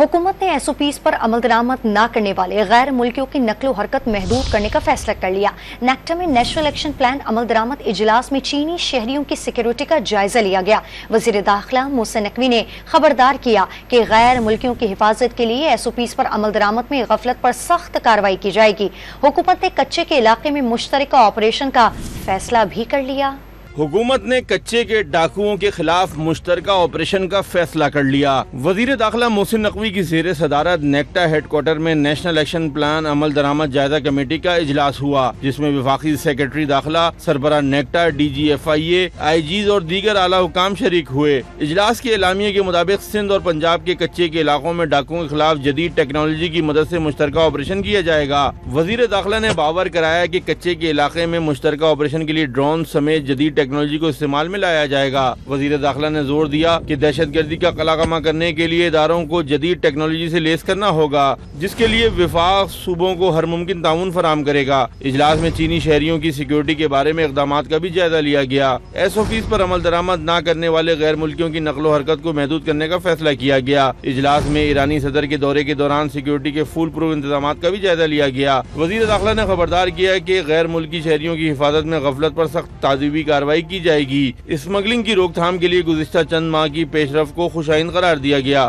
हुकूमत ने SOPs पर अमल दरामद न करने वाले गैर मुल्कियों की नकलो हरकत महदूद करने का फैसला कर लिया। नेक्टा में नेशनल एक्शन प्लान अमल दरामद इजलास में चीनी शहरियों की सिक्योरिटी का जायजा लिया गया। वजीर दाखिला मोहसिन नकवी ने खबरदार किया कि गैर मुल्कियों की हिफाजत के लिए SOPs पर अमल दरामद में गफलत पर सख्त कार्रवाई की जाएगी। हुकूमत ने कच्चे के इलाके में मुश्तरका ऑपरेशन का फैसला भी कर लिया। हुकूमत ने कच्चे के डाकुओं के खिलाफ मुश्तरका ऑपरेशन का फैसला कर लिया। वजीर दाखिला मोहसिन नकवी की ज़ेर सदारत नेक्टा हेडक्वार्टर में नेशनल एक्शन प्लान अमल दरामद जायजा कमेटी का इजलास हुआ, जिसमें वफाकी सेक्रेटरी दाखिला, सरबरा नेक्टा, DG FIA, IGs और दीगर आला हुकाम शरीक हुए। इजलास के एलामिये के मुताबिक सिंध और पंजाब के कच्चे के इलाकों में डाकुओं के खिलाफ जदीद टेक्नोलॉजी की मदद से मुश्तरका ऑपरेशन किया जाएगा। वजीर दाखिला ने बावर कराया कि कच्चे के इलाके में मुश्तरका ऑपरेशन के लिए ड्रोन समेत जदीद टेक्नोलॉजी को इस्तेमाल में लाया जाएगा। वजीर दाखिला ने जोर दिया कि दहशतगर्दी का कलाकमा करने के लिए इदारों को जदीद टेक्नोलॉजी से लेस करना होगा, जिसके लिए विफाक सूबों को हर मुमकिन ताउन फराम करेगा। इजलास में चीनी शहरियों की सिक्योरिटी के बारे में इक़दामात का भी जायजा लिया गया। SOPs पर अमल दरामद न करने वाले गैर मुल्कियों की नकलो हरकत को महदूद करने का फैसला किया गया। इजलास में ईरानी सदर के दौरे के दौरान सिक्योरिटी के फुल प्रूफ इंतजाम का भी जायजा लिया गया। वजीर दाखिला ने खबरदार किया कि गैर मुल्की शहरियों की हिफाजत में गफलत पर सख्त ताज़ीबी कार्रवाई की जाएगी। स्मगलिंग की रोकथाम के लिए गुज़िश्ता चंद माह की पेशरफ को खुशाइन करार दिया गया।